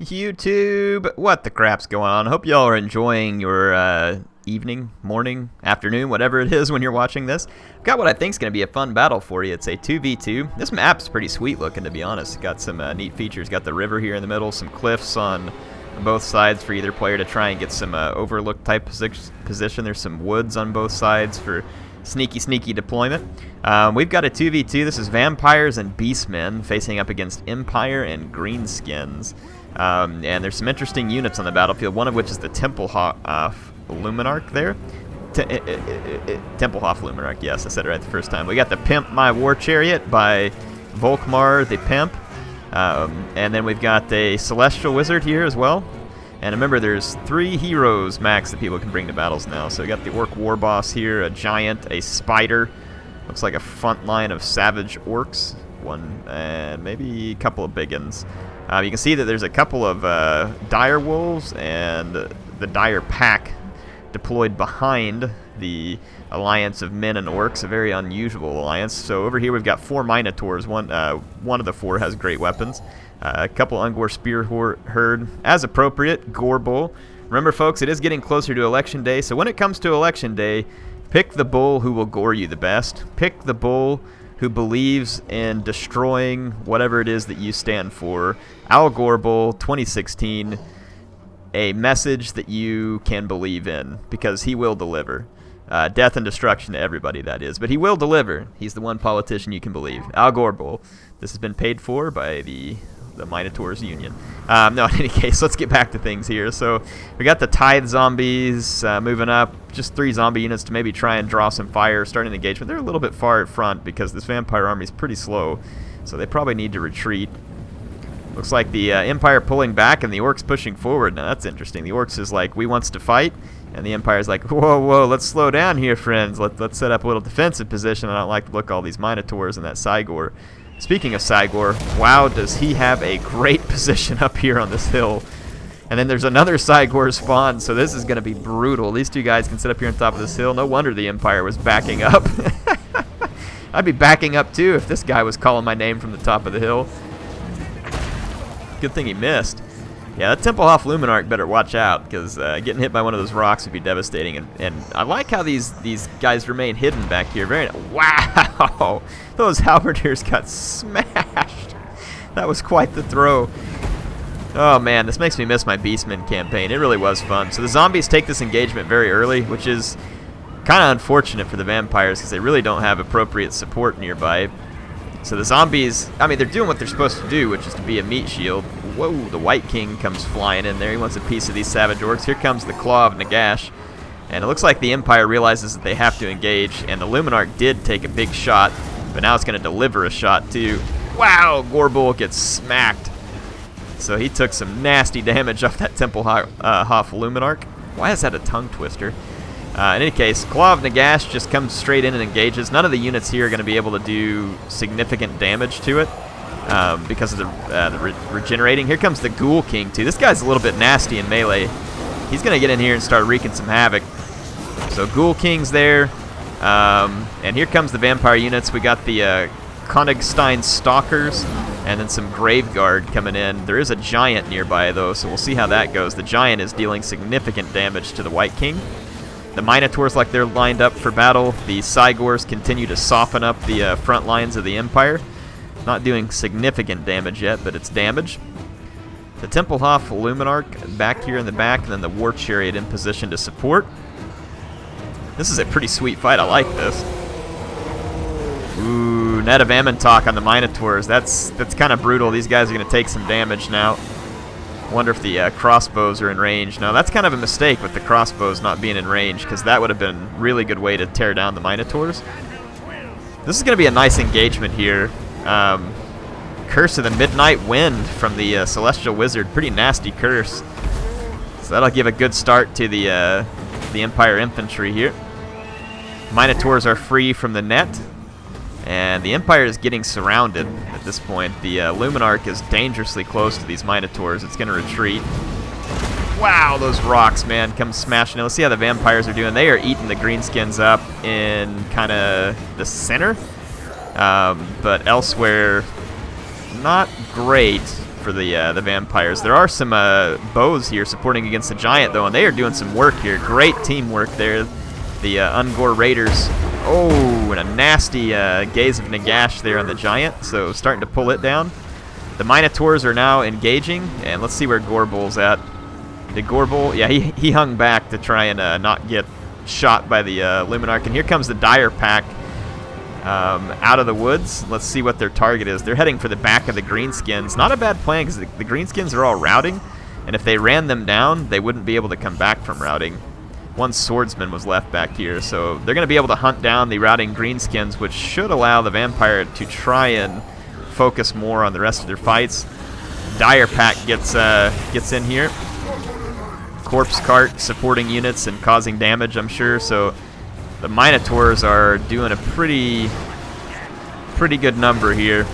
YouTube, what the crap's going on? Hope y'all are enjoying your evening, morning, afternoon, whatever it is when you're watching this. Got what I think is going to be a fun battle for you. It's a 2v2. This map's pretty sweet looking, to be honest. Got some neat features. Got the river here in the middle, some cliffs on both sides for either player to try and get some overlook type position. There's some woods on both sides for sneaky deployment. We've got a 2v2. This is vampires and beastmen facing up against Empire and greenskins. And there's some interesting units on the battlefield, one of which is the Templehof Luminarch there. Templehof Luminarch, yes, I said it right the first time. We got the Pimp My War Chariot by Volkmar the Pimp. And then we've got a Celestial Wizard here as well. And remember, there's 3 heroes max that people can bring to battles now. So we got the Orc War Boss here, a Giant, a Spider. Looks like a front line of Savage Orcs. One, and maybe a couple of big uns. You can see that there's a couple of dire wolves and the dire pack deployed behind the alliance of men and orcs, a very unusual alliance. So over here we've got 4 minotaurs. One of the 4 has great weapons. A couple Ungor spear herd, as appropriate. Gorebull. Remember, folks, it is getting closer to election day. So when it comes to election day, pick the bull who will gore you the best. Pick the bull who believes in destroying whatever it is that you stand for. Gorebull 2016, a message that you can believe in, because he will deliver. Death and destruction to everybody, that is. But he will deliver. He's the one politician you can believe. Gorebull. This has been paid for by the Minotaurs Union. No, in any case, let's get back to things here. So we got the Tithe zombies moving up. Just 3 zombie units to maybe try and draw some fire, start an engagement. They're a little bit far at front because this vampire army is pretty slow, so they probably need to retreat. Looks like the Empire pulling back and the Orcs pushing forward. Now that's interesting. The Orcs is like, we wants to fight, and the Empire's like, whoa, let's slow down here, friends. Let's set up a little defensive position. I don't like to look at all these Minotaurs and that Cygor. Speaking of Cygor, wow, does he have a great position up here on this hill. And then there's another Cygor spawn, so this is going to be brutal. These 2 guys can sit up here on top of this hill. No wonder the Empire was backing up. I'd be backing up too if this guy was calling my name from the top of the hill. Good thing he missed. Yeah, that Templehof Luminarch better watch out, because getting hit by one of those rocks would be devastating. And I like how these guys remain hidden back here. Wow! Those halberdiers got smashed. That was quite the throw. Oh man, this makes me miss my Beastmen campaign. It really was fun. So the zombies take this engagement very early, which is kind of unfortunate for the vampires, because they really don't have appropriate support nearby. So the zombies, I mean, they're doing what they're supposed to do, which is to be a meat shield. Whoa, the White King comes flying in there. He wants a piece of these savage orcs. Here comes the Claw of Nagash. And it looks like the Empire realizes that they have to engage, and the Luminarch did take a big shot, but now it's going to deliver a shot too. Wow, Gorebull gets smacked. So he took some nasty damage off that Templehof Luminarch. Why is that a tongue twister? In any case, Claw of Nagash just comes straight in and engages. None of the units here are going to be able to do significant damage to it because of the regenerating. Here comes the Ghoul King, too. This guy's a little bit nasty in melee. He's going to get in here and start wreaking some havoc. So Ghoul King's there. And here comes the vampire units. We got the Königstein Stalkers and then some Graveguard coming in. There is a Giant nearby, though, so we'll see how that goes. The Giant is dealing significant damage to the White King. The Minotaurs, like they're lined up for battle. The Cygors continue to soften up the front lines of the Empire. Not doing significant damage yet, but it's damage. The Templehof Luminarch back here in the back, and then the War Chariot in position to support. This is a pretty sweet fight. I like this. Ooh, Net of Amontok on the Minotaurs. That's kind of brutal. These guys are going to take some damage now. Wonder if the crossbows are in range. No, that's kind of a mistake with the crossbows not being in range, because that would have been a really good way to tear down the Minotaurs. This is going to be a nice engagement here. Curse of the Midnight Wind from the Celestial Wizard. Pretty nasty curse. So that'll give a good start to the Empire infantry here. Minotaurs are free from the net. And the Empire is getting surrounded at this point. The Luminarch is dangerously close to these Minotaurs. It's going to retreat. Wow, those rocks, man, come smashing in. Let's see how the vampires are doing. They are eating the greenskins up in kind of the center. But elsewhere, not great for the vampires. There are some bows here supporting against the giant, though, and they are doing some work here. Great teamwork there. The Ungor Raiders. Oh, and a nasty Gaze of Nagash there on the giant, so starting to pull it down. The Minotaurs are now engaging, and let's see where Gorebull's at. Did Gorebull? Yeah, he hung back to try and not get shot by the Luminarch. And here comes the Dire Pack out of the woods. Let's see what their target is. They're heading for the back of the Greenskins. Not a bad plan, because the Greenskins are all routing, and if they ran them down, they wouldn't be able to come back from routing. One swordsman was left back here, so they're going to be able to hunt down the routing Greenskins, which should allow the Vampire to try and focus more on the rest of their fights. Dire Pack gets in here. Corpse Cart supporting units and causing damage, I'm sure, so the Minotaurs are doing a pretty good number here.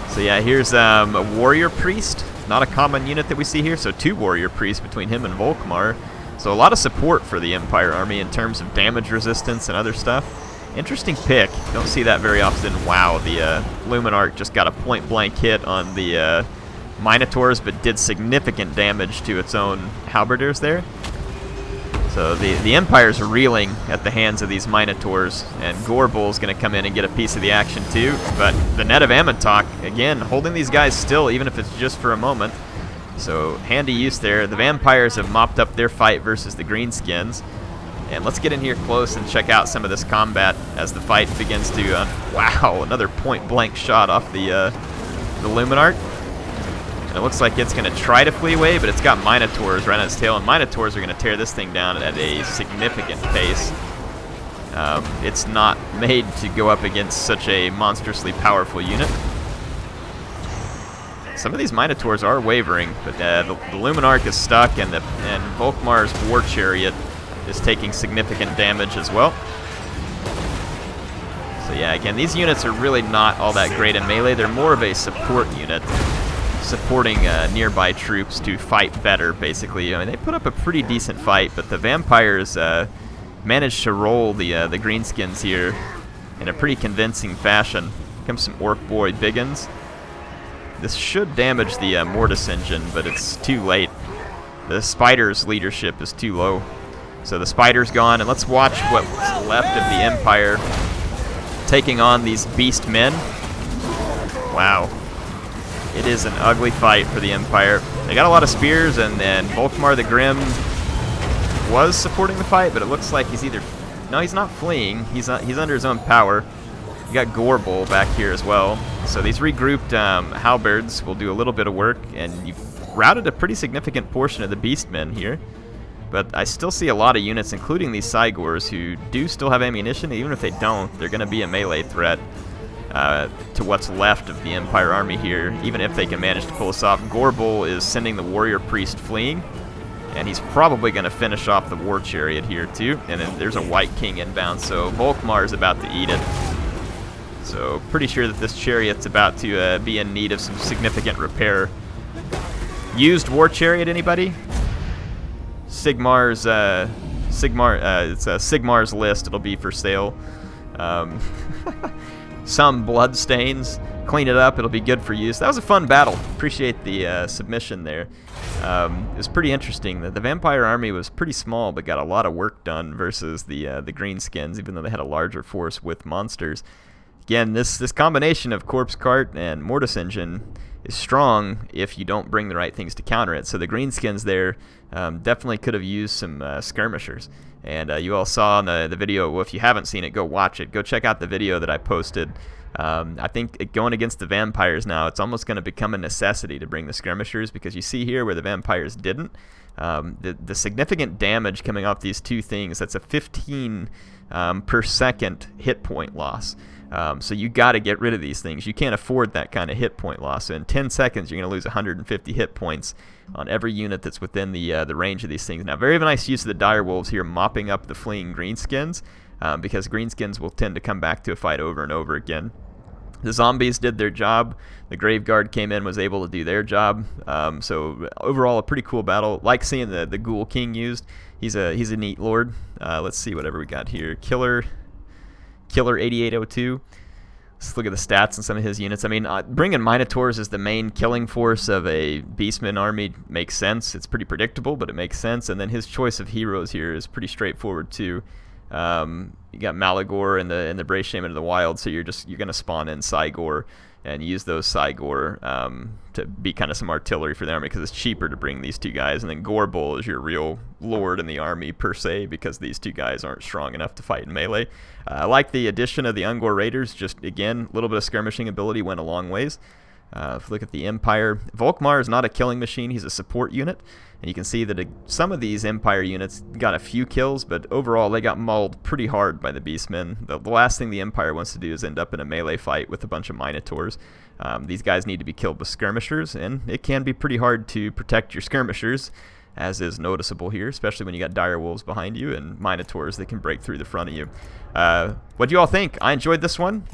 So yeah, here's a Warrior Priest. Not a common unit that we see here, so 2 Warrior Priests between him and Volkmar. So a lot of support for the Empire Army in terms of damage resistance and other stuff. Interesting pick. Don't see that very often. Wow, the Luminarch just got a point-blank hit on the Minotaurs, but did significant damage to its own halberders there. So the Empire's reeling at the hands of these Minotaurs, and Gorebull's going to come in and get a piece of the action too. But the Net of Ammontok, again, holding these guys still, even if it's just for a moment. So handy use there. The Vampires have mopped up their fight versus the Greenskins. And let's get in here close and check out some of this combat as the fight begins to... wow, another point-blank shot off the Luminarch. And it looks like it's going to try to flee away, but it's got Minotaurs right on its tail, and Minotaurs are going to tear this thing down at a significant pace. It's not made to go up against such a monstrously powerful unit. Some of these Minotaurs are wavering, but the Luminarch is stuck, and Volkmar's War Chariot is taking significant damage as well. So yeah, again, these units are really not all that great in melee. They're more of a support unit, supporting nearby troops to fight better, basically. I mean, they put up a pretty decent fight, but the Vampires managed to roll the Greenskins here in a pretty convincing fashion. Here comes some Orc Boy Biggins. This should damage the Mortis engine, but it's too late. The Spider's leadership is too low. So the Spider's gone, and let's watch what's left of the Empire taking on these Beast Men. Wow. It is an ugly fight for the Empire. They got a lot of spears, and then Volkmar the Grim was supporting the fight, but it looks like he's either... No, he's not fleeing. He's under his own power. You got Gorebull back here as well. So these regrouped halberds will do a little bit of work, and you've routed a pretty significant portion of the Beastmen here. But I still see a lot of units, including these Cygors, who do still have ammunition. Even if they don't, they're going to be a melee threat to what's left of the Empire Army here, even if they can manage to pull this off. Gorebull is sending the Warrior Priest fleeing, and he's probably going to finish off the War Chariot here too. And then there's a White King inbound, so Volkmar is about to eat it. So pretty sure that this Chariot's about to be in need of some significant repair. Used War Chariot, anybody? Sigmar's it's Sigmar's list. It'll be for sale. Some blood stains. Clean it up. It'll be good for use. That was a fun battle. Appreciate the submission there. It was pretty interesting. The Vampire Army was pretty small, but got a lot of work done versus the Greenskins, even though they had a larger force with monsters. Again, this combination of Corpse Cart and Mortis Engine is strong if you don't bring the right things to counter it. So the Greenskins there definitely could have used some skirmishers. And you all saw in the video, well, if you haven't seen it, go watch it. Go check out the video that I posted. I think going against the Vampires now, it's almost going to become a necessity to bring the skirmishers, because you see here where the Vampires didn't. The significant damage coming off these two things, that's a 15 per second hit point loss. So you got to get rid of these things. You can't afford that kind of hit point loss. So in 10 seconds, you're going to lose 150 hit points on every unit that's within the range of these things. Now, very nice use of the Dire Wolves here, mopping up the fleeing Greenskins, because Greenskins will tend to come back to a fight over and over again. The zombies did their job. The Graveguard came in, was able to do their job. So overall, a pretty cool battle. Like seeing the Ghoul King used. He's a neat lord. Let's see whatever we got here. Killer 8802. Let's look at the stats on some of his units. I mean, bringing Minotaurs as the main killing force of a Beastman army makes sense. It's pretty predictable, but it makes sense. And then his choice of heroes here is pretty straightforward too. You got Malagor and the Brave Shaman of the Wild, so you're going to spawn in Cygor and use those Cygor to be kind of some artillery for the army, because it's cheaper to bring these two guys. And then Gorebull is your real lord in the army per se, because these two guys aren't strong enough to fight in melee. I like the addition of the Ungor Raiders. Just again, a little bit of skirmishing ability went a long ways. If you look at the Empire, Volkmar is not a killing machine, he's a support unit. And you can see that some of these Empire units got a few kills, but overall they got mauled pretty hard by the Beastmen. The last thing the Empire wants to do is end up in a melee fight with a bunch of Minotaurs. These guys need to be killed with skirmishers, and it can be pretty hard to protect your skirmishers, as is noticeable here, especially when you got direwolves behind you and Minotaurs that can break through the front of you. What do you all think? I enjoyed this one.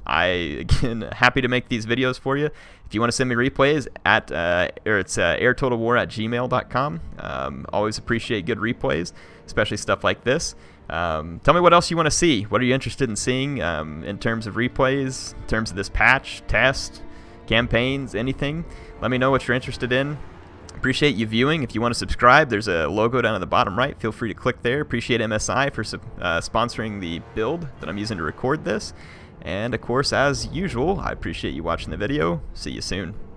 Again, happy to make these videos for you. If you want to send me replays, it's airtotalwar@gmail.com. Always appreciate good replays, especially stuff like this. Tell me what else you want to see. What are you interested in seeing in terms of replays, in terms of this patch, test, campaigns, anything? Let me know what you're interested in. Appreciate you viewing. If you want to subscribe, there's a logo down at the bottom right. Feel free to click there. Appreciate MSI for sponsoring the build that I'm using to record this. And of course, as usual, I appreciate you watching the video. See you soon.